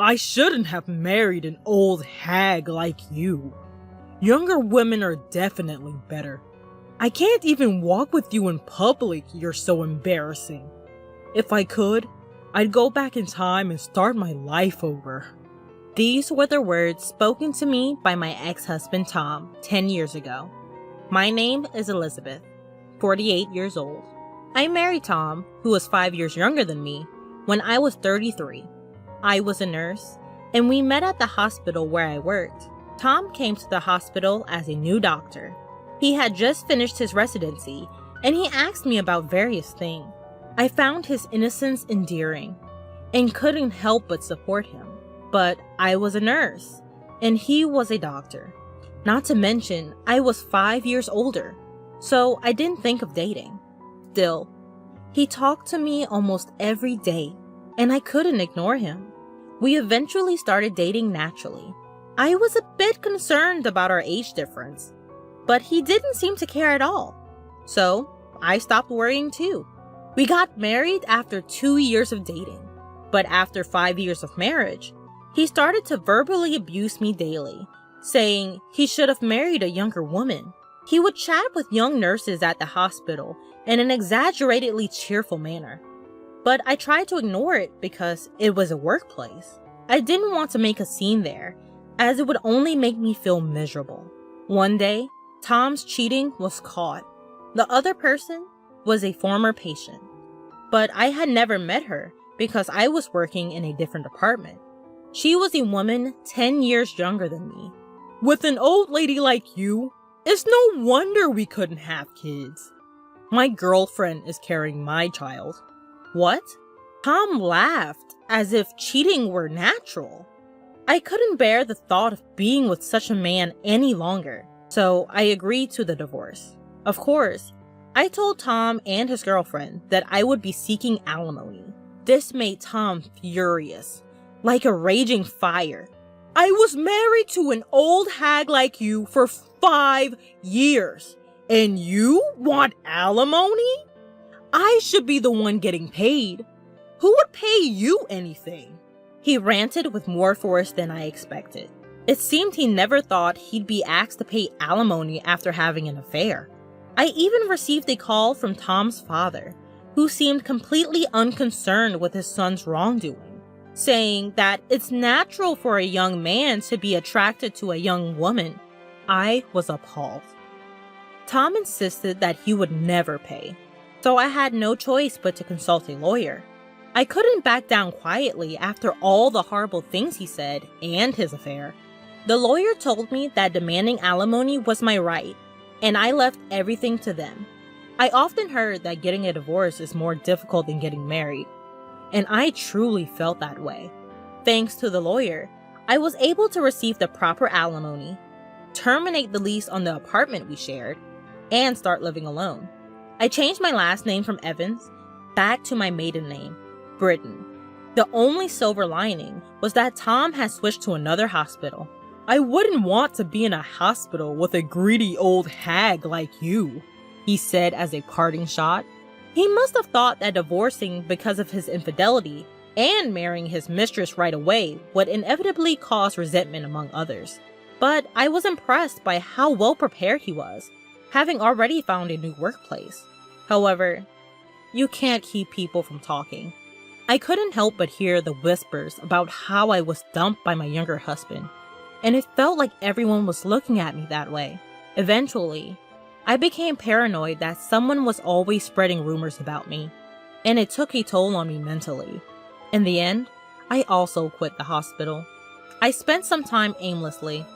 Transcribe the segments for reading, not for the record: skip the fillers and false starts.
I shouldn't have married an old hag like you. Younger women are definitely better. I can't even walk with you in public, you're so embarrassing. If I could, I'd go back in time and start my life over." These were the words spoken to me by my ex-husband Tom 10 years ago. My name is Elizabeth, 48 years old. I married Tom, who was 5 years younger than me, when I was 33. I was a nurse, and we met at the hospital where I worked. Tom came to the hospital as a new doctor. He had just finished his residency, and he asked me about various things. I found his innocence endearing, and couldn't help but support him. But I was a nurse, and he was a doctor. Not to mention, I was 5 years older, so I didn't think of dating. Still, he talked to me almost every day, and I couldn't ignore him. We eventually started dating naturally. I was a bit concerned about our age difference, but he didn't seem to care at all. So, I stopped worrying too. We got married after 2 years of dating, but after 5 years of marriage, he started to verbally abuse me daily, saying he should have married a younger woman. He would chat with young nurses at the hospital in an exaggeratedly cheerful manner. But I tried to ignore it because it was a workplace. I didn't want to make a scene there, as it would only make me feel miserable. One day, Tom's cheating was caught. The other person was a former patient, but I had never met her because I was working in a different department. She was a woman 10 years younger than me. "With an old lady like you, it's no wonder we couldn't have kids. My girlfriend is carrying my child." What? Tom laughed as if cheating were natural. I couldn't bear the thought of being with such a man any longer, so I agreed to the divorce. Of course, I told Tom and his girlfriend that I would be seeking alimony. This made Tom furious, like a raging fire. "I was married to an old hag like you for 5 years, and you want alimony? I should be the one getting paid. Who would pay you anything?" He ranted with more force than I expected. It seemed he never thought he'd be asked to pay alimony after having an affair. I even received a call from Tom's father, who seemed completely unconcerned with his son's wrongdoing, saying that it's natural for a young man to be attracted to a young woman. I was appalled. Tom insisted that he would never pay, so I had no choice but to consult a lawyer. I couldn't back down quietly after all the horrible things he said and his affair. The lawyer told me that demanding alimony was my right, and I left everything to them. I often heard that getting a divorce is more difficult than getting married, and I truly felt that way. Thanks to the lawyer, I was able to receive the proper alimony, terminate the lease on the apartment we shared, and start living alone. I changed my last name from Evans back to my maiden name, Britton. The only silver lining was that Tom had switched to another hospital. "I wouldn't want to be in a hospital with a greedy old hag like you," he said as a parting shot. He must have thought that divorcing because of his infidelity and marrying his mistress right away would inevitably cause resentment among others. But I was impressed by how well prepared he was, having already found a new workplace. However, you can't keep people from talking. I couldn't help but hear the whispers about how I was dumped by my younger husband, and it felt like everyone was looking at me that way. Eventually, I became paranoid that someone was always spreading rumors about me, and it took a toll on me mentally. In the end, I also quit the hospital. I spent some time aimlessly,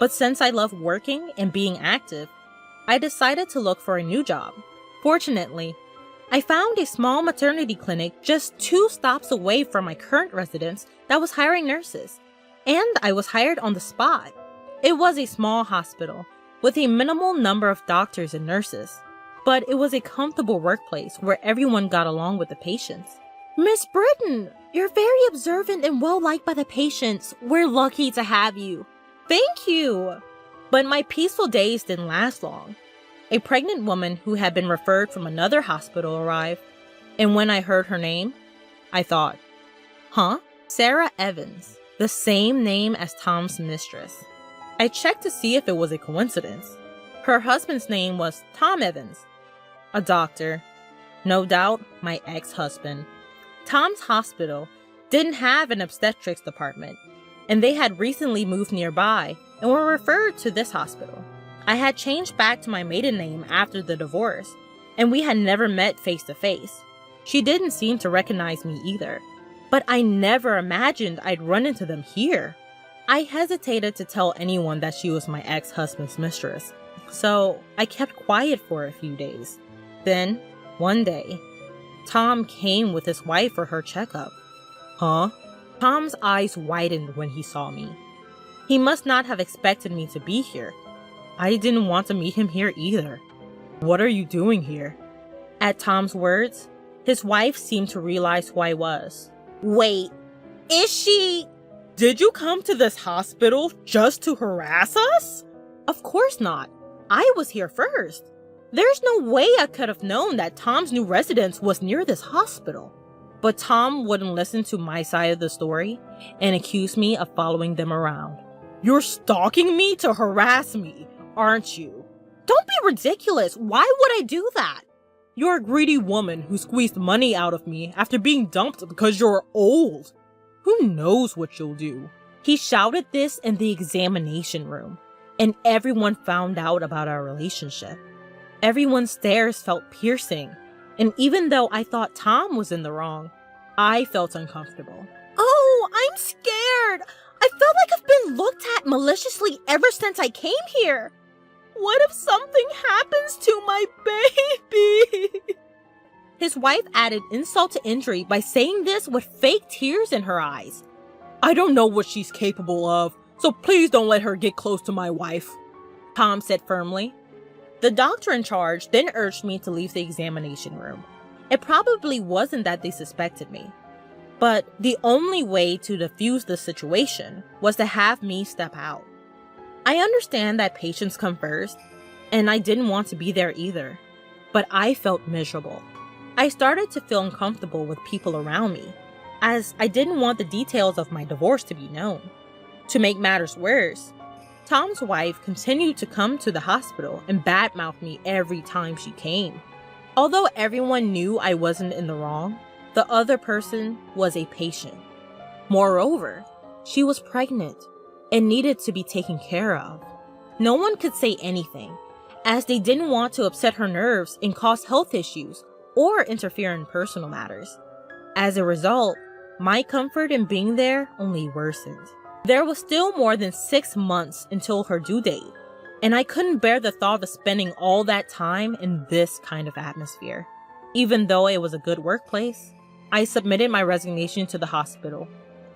but since I love working and being active, I decided to look for a new job. Fortunately, I found a small maternity clinic just 2 stops away from my current residence that was hiring nurses, and I was hired on the spot. It was a small hospital with a minimal number of doctors and nurses, but it was a comfortable workplace where everyone got along with the patients. "Miss Britton, you're very observant and well-liked by the patients. We're lucky to have you." "Thank you!" But my peaceful days didn't last long. A pregnant woman who had been referred from another hospital arrived, and when I heard her name, I thought, huh? Sarah Evans, the same name as Tom's mistress. I checked to see if it was a coincidence. Her husband's name was Tom Evans, a doctor. No doubt, my ex-husband. Tom's hospital didn't have an obstetrics department, and they had recently moved nearby and were referred to this hospital. I had changed back to my maiden name after the divorce, and we had never met face to face. She didn't seem to recognize me either, but I never imagined I'd run into them here. I hesitated to tell anyone that she was my ex-husband's mistress, so I kept quiet for a few days. Then, one day, Tom came with his wife for her checkup. Huh? Tom's eyes widened when he saw me. He must not have expected me to be here. I didn't want to meet him here either. What are you doing here? At Tom's words, his wife seemed to realize who I was. Wait, is she... Did you come to this hospital just to harass us? Of course not. I was here first. There's no way I could have known that Tom's new residence was near this hospital. But Tom wouldn't listen to my side of the story and accused me of following them around. You're stalking me to harass me, aren't you? Don't be ridiculous. Why would I do that? You're a greedy woman who squeezed money out of me after being dumped because you're old. Who knows what you'll do? He shouted this in the examination room, and everyone found out about our relationship. Everyone's stares felt piercing, and even though I thought Tom was in the wrong, I felt uncomfortable. Oh, I'm scared! I felt like I've been looked at maliciously ever since I came here. What if something happens to my baby? His wife added insult to injury by saying this with fake tears in her eyes. I don't know what she's capable of, so please don't let her get close to my wife, Tom said firmly. The doctor in charge then urged me to leave the examination room. It probably wasn't that they suspected me, but the only way to defuse the situation was to have me step out. I understand that patients come first, and I didn't want to be there either, but I felt miserable. I started to feel uncomfortable with people around me, as I didn't want the details of my divorce to be known. To make matters worse, Tom's wife continued to come to the hospital and badmouth me every time she came. Although everyone knew I wasn't in the wrong, the other person was a patient. Moreover, she was pregnant and needed to be taken care of. No one could say anything, as they didn't want to upset her nerves and cause health issues or interfere in personal matters. As a result, my comfort in being there only worsened. There was still more than 6 months until her due date, and I couldn't bear the thought of spending all that time in this kind of atmosphere. Even though it was a good workplace, I submitted my resignation to the hospital.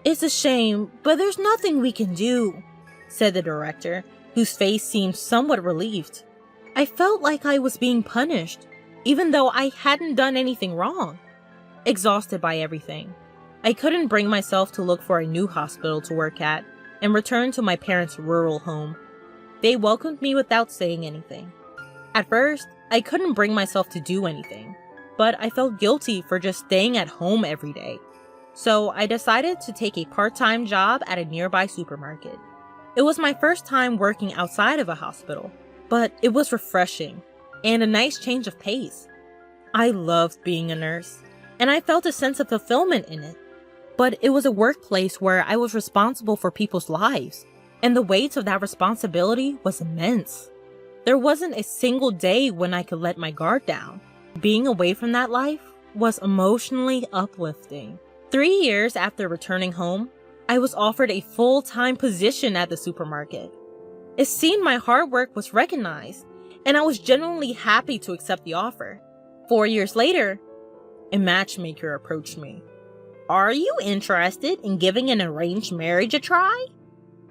It's a shame, but there's nothing we can do, said the director, whose face seemed somewhat relieved. I felt like I was being punished, even though I hadn't done anything wrong. Exhausted by everything, I couldn't bring myself to look for a new hospital to work at and return to my parents' rural home. They welcomed me without saying anything. At first, I couldn't bring myself to do anything, but I felt guilty for just staying at home every day. So I decided to take a part-time job at a nearby supermarket. It was my first time working outside of a hospital, but it was refreshing and a nice change of pace. I loved being a nurse, and I felt a sense of fulfillment in it. But it was a workplace where I was responsible for people's lives, and the weight of that responsibility was immense. There wasn't a single day when I could let my guard down. Being away from that life was emotionally uplifting. 3 years after returning home, I was offered a full-time position at the supermarket. It seemed my hard work was recognized, and I was genuinely happy to accept the offer. 4 years later, a matchmaker approached me. Are you interested in giving an arranged marriage a try?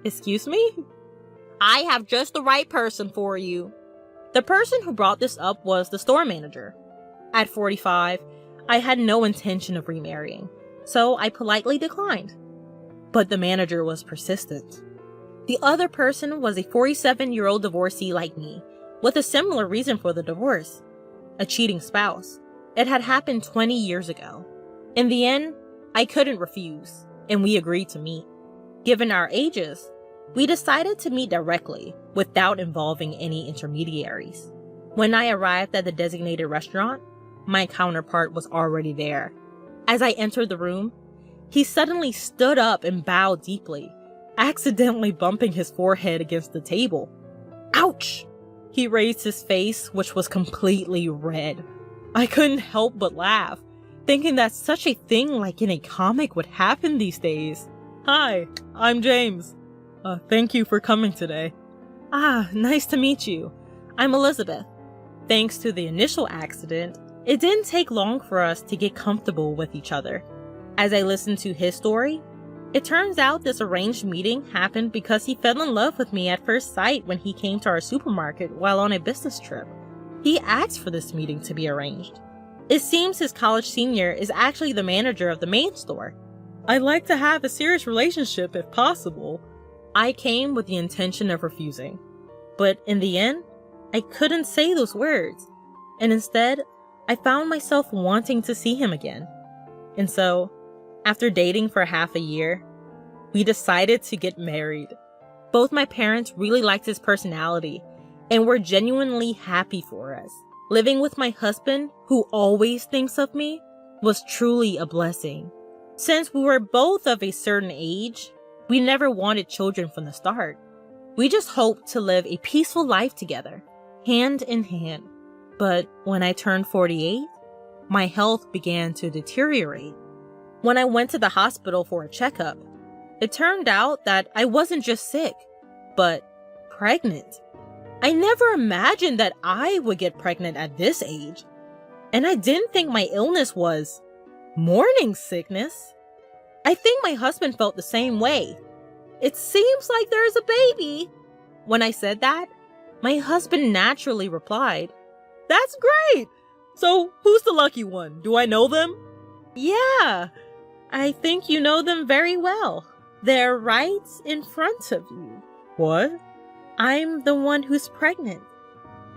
Excuse me? I have just the right person for you. The person who brought this up was the store manager. At 45, I had no intention of remarrying, so I politely declined. But the manager was persistent. The other person was a 47-year-old divorcee like me, with a similar reason for the divorce: a cheating spouse. It had happened 20 years ago. In the end, I couldn't refuse, and we agreed to meet. Given our ages, we decided to meet directly without involving any intermediaries. When I arrived at the designated restaurant, my counterpart was already there. As I entered the room, he suddenly stood up and bowed deeply, accidentally bumping his forehead against the table. Ouch! He raised his face, which was completely red. I couldn't help but laugh, thinking that such a thing like in a comic would happen these days. Hi, I'm James. Thank you for coming today. Nice to meet you. I'm Elizabeth. Thanks to the initial accident, it didn't take long for us to get comfortable with each other. As I listened to his story, it turns out this arranged meeting happened because he fell in love with me at first sight when he came to our supermarket while on a business trip. He asked for this meeting to be arranged. It seems his college senior is actually the manager of the main store. I'd like to have a serious relationship if possible. I came with the intention of refusing, but in the end, I couldn't say those words, and instead, I found myself wanting to see him again. And so, after dating for half a year, we decided to get married. Both my parents really liked his personality and were genuinely happy for us. Living with my husband, who always thinks of me, was truly a blessing. Since we were both of a certain age, we never wanted children from the start. We just hoped to live a peaceful life together, hand in hand. But when I turned 48, my health began to deteriorate. When I went to the hospital for a checkup, it turned out that I wasn't just sick, but pregnant. I never imagined that I would get pregnant at this age. And I didn't think my illness was morning sickness. I think my husband felt the same way. It seems like there's a baby. When I said that, my husband naturally replied, That's great! So, who's the lucky one? Do I know them? Yeah, I think you know them very well. They're right in front of you. What? I'm the one who's pregnant.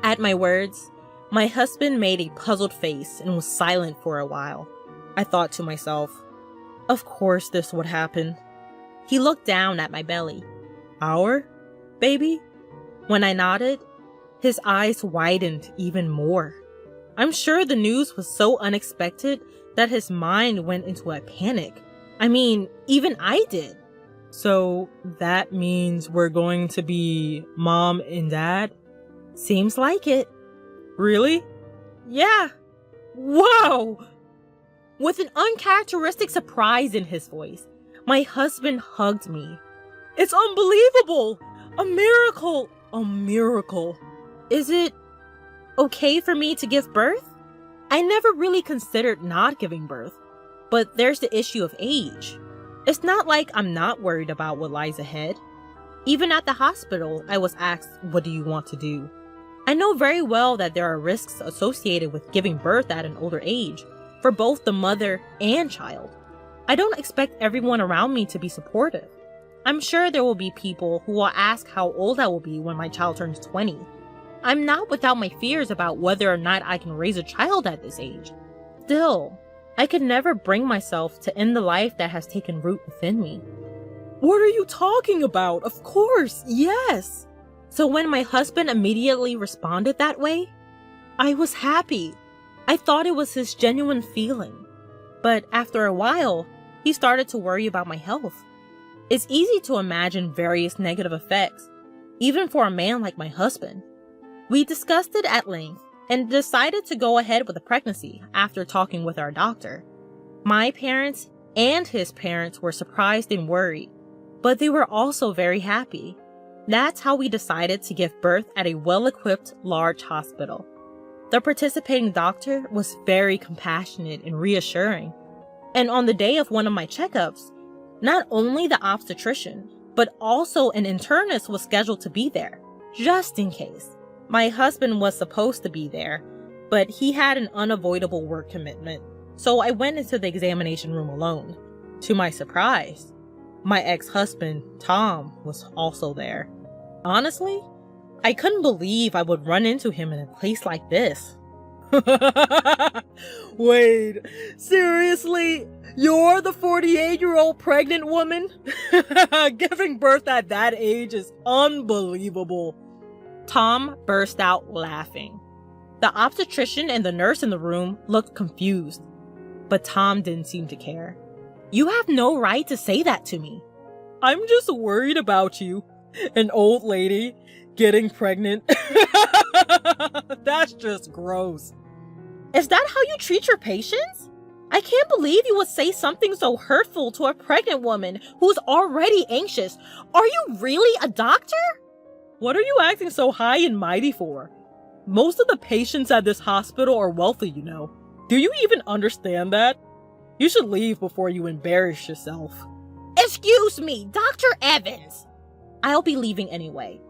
At my words, my husband made a puzzled face and was silent for a while. I thought to myself, of course this would happen. He looked down at my belly. Our baby? When I nodded, his eyes widened even more. I'm sure the news was so unexpected that his mind went into a panic. I mean, even I did. So that means we're going to be mom and dad? Seems like it. Really? Yeah. Whoa! With an uncharacteristic surprise in his voice, my husband hugged me. It's unbelievable! A miracle! A miracle. Is it okay for me to give birth? I never really considered not giving birth, but there's the issue of age. It's not like I'm not worried about what lies ahead. Even at the hospital, I was asked, what do you want to do? I know very well that there are risks associated with giving birth at an older age, for both the mother and child. I don't expect everyone around me to be supportive. I'm sure there will be people who will ask how old I will be when my child turns 20. I'm not without my fears about whether or not I can raise a child at this age. Still, I could never bring myself to end the life that has taken root within me. What are you talking about? Of course, yes! So when my husband immediately responded that way, I was happy. I thought it was his genuine feeling. But after a while, he started to worry about my health. It's easy to imagine various negative effects, even for a man like my husband. We discussed it at length and decided to go ahead with the pregnancy after talking with our doctor. My parents and his parents were surprised and worried, but they were also very happy. That's how we decided to give birth at a well-equipped, large hospital. The participating doctor was very compassionate and reassuring. And on the day of one of my checkups, not only the obstetrician, but also an internist was scheduled to be there, just in case. My husband was supposed to be there, but he had an unavoidable work commitment, so I went into the examination room alone. To my surprise, my ex-husband, Tom, was also there. Honestly, I couldn't believe I would run into him in a place like this. Wait, seriously? You're the 48-year-old pregnant woman? Giving birth at that age is unbelievable. Tom burst out laughing. The obstetrician and the nurse in the room looked confused, but Tom didn't seem to care. You have no right to say that to me. I'm just worried about you. An old lady getting pregnant. That's just gross. Is that how you treat your patients? I can't believe you would say something so hurtful to a pregnant woman who's already anxious. Are you really a doctor? What are you acting so high and mighty for? Most of the patients at this hospital are wealthy, you know. Do you even understand that? You should leave before you embarrass yourself. Excuse me, Dr. Evans. I'll be leaving anyway.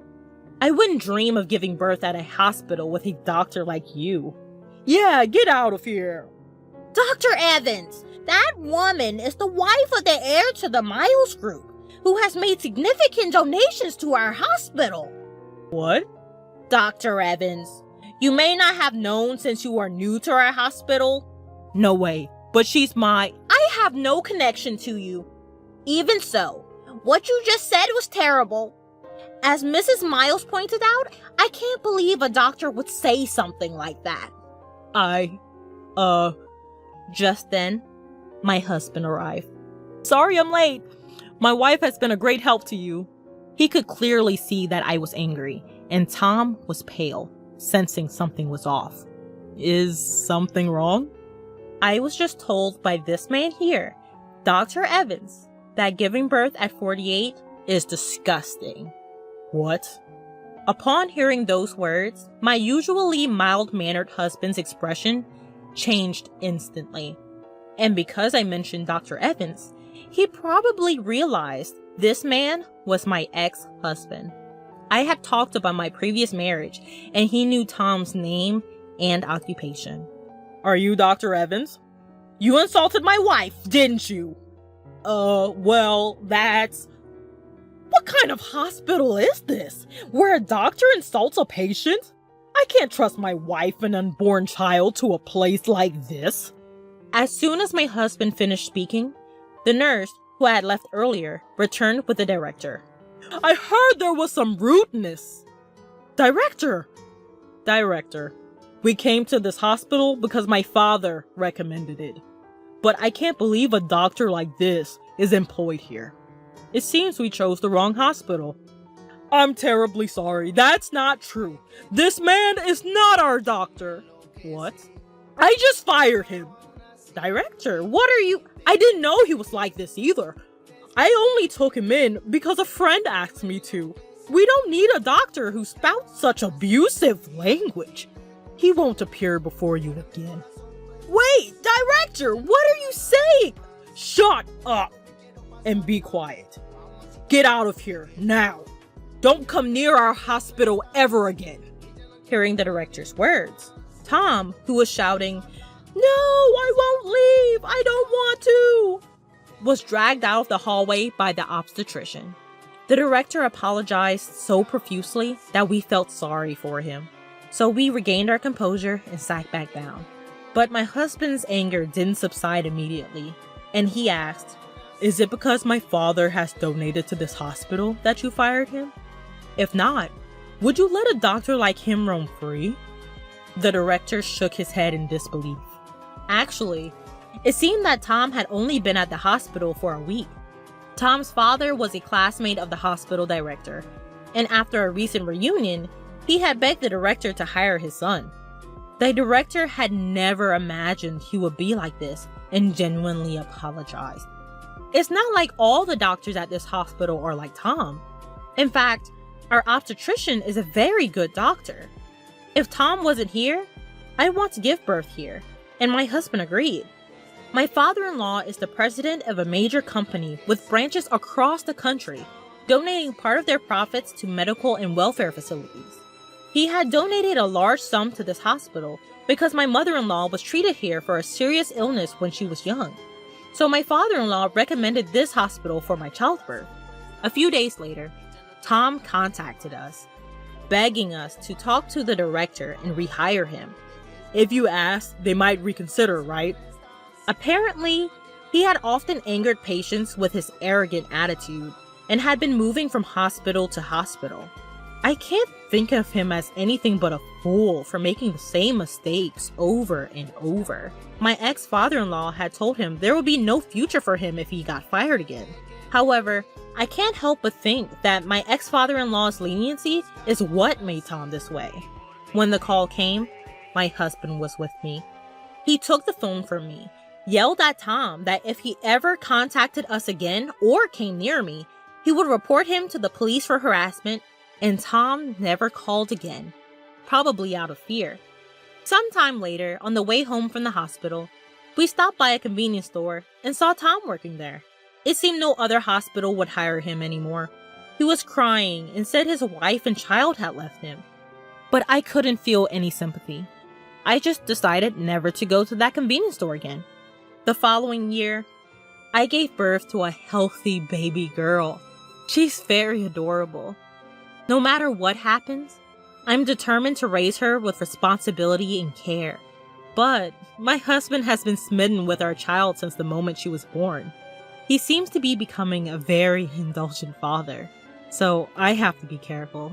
I wouldn't dream of giving birth at a hospital with a doctor like you. Yeah, get out of here. Dr. Evans, that woman is the wife of the heir to the Miles Group, who has made significant donations to our hospital. What? Dr. Evans, you may not have known since you are new to our hospital. No way, but she's my... I have no connection to you. Even so, what you just said was terrible. As Mrs. Miles pointed out, I can't believe a doctor would say something like that. Just then, my husband arrived. Sorry I'm late. My wife has been a great help to you. He could clearly see that I was angry, and Tom was pale, sensing something was off. Is something wrong? I was just told by this man here, Dr. Evans, that giving birth at 48 is disgusting. What? Upon hearing those words, my usually mild-mannered husband's expression changed instantly. And because I mentioned Dr. Evans, he probably realized this man was my ex-husband. I had talked about my previous marriage, and he knew Tom's name and occupation. Are you Dr. Evans? You insulted my wife, didn't you? Well, that's... What kind of hospital is this, where a doctor insults a patient? I can't trust my wife and unborn child to a place like this. As soon as my husband finished speaking, the nurse, who I had left earlier, returned with the director. I heard there was some rudeness. Director, we came to this hospital because my father recommended it. But I can't believe a doctor like this is employed here. It seems we chose the wrong hospital. I'm terribly sorry. That's not true. This man is not our doctor. What? I just fired him. Director, what are you... I didn't know he was like this either. I only took him in because a friend asked me to. We don't need a doctor who spouts such abusive language. He won't appear before you again. Wait, Director, what are you saying? Shut up and be quiet. Get out of here now. Don't come near our hospital ever again. Hearing the director's words, Tom, who was shouting, "No, I won't leave, I don't want to," was dragged out of the hallway by the obstetrician. The director apologized so profusely that we felt sorry for him. So we regained our composure and sat back down. But my husband's anger didn't subside immediately, and he asked, "Is it because my father has donated to this hospital that you fired him? If not, would you let a doctor like him roam free?" The director shook his head in disbelief. Actually, it seemed that Tom had only been at the hospital for a week. Tom's father was a classmate of the hospital director, and after a recent reunion, he had begged the director to hire his son. The director had never imagined he would be like this and genuinely apologized. It's not like all the doctors at this hospital are like Tom. In fact, our obstetrician is a very good doctor. If Tom wasn't here, I'd want to give birth here, and my husband agreed. My father-in-law is the president of a major company with branches across the country, donating part of their profits to medical and welfare facilities. He had donated a large sum to this hospital because my mother-in-law was treated here for a serious illness when she was young. So my father-in-law recommended this hospital for my childbirth. A few days later, Tom contacted us, begging us to talk to the director and rehire him. If you ask, they might reconsider, right? Apparently, he had often angered patients with his arrogant attitude and had been moving from hospital to hospital. I can't think of him as anything but a fool for making the same mistakes over and over. My ex-father-in-law had told him there would be no future for him if he got fired again. However, I can't help but think that my ex-father-in-law's leniency is what made Tom this way. When the call came, my husband was with me. He took the phone from me, yelled at Tom that if he ever contacted us again or came near me, he would report him to the police for harassment, and Tom never called again, probably out of fear. Sometime later, on the way home from the hospital, we stopped by a convenience store and saw Tom working there. It seemed no other hospital would hire him anymore. He was crying and said his wife and child had left him. But I couldn't feel any sympathy. I just decided never to go to that convenience store again. The following year, I gave birth to a healthy baby girl. She's very adorable. No matter what happens, I'm determined to raise her with responsibility and care. But my husband has been smitten with our child since the moment she was born. He seems to be becoming a very indulgent father, so I have to be careful.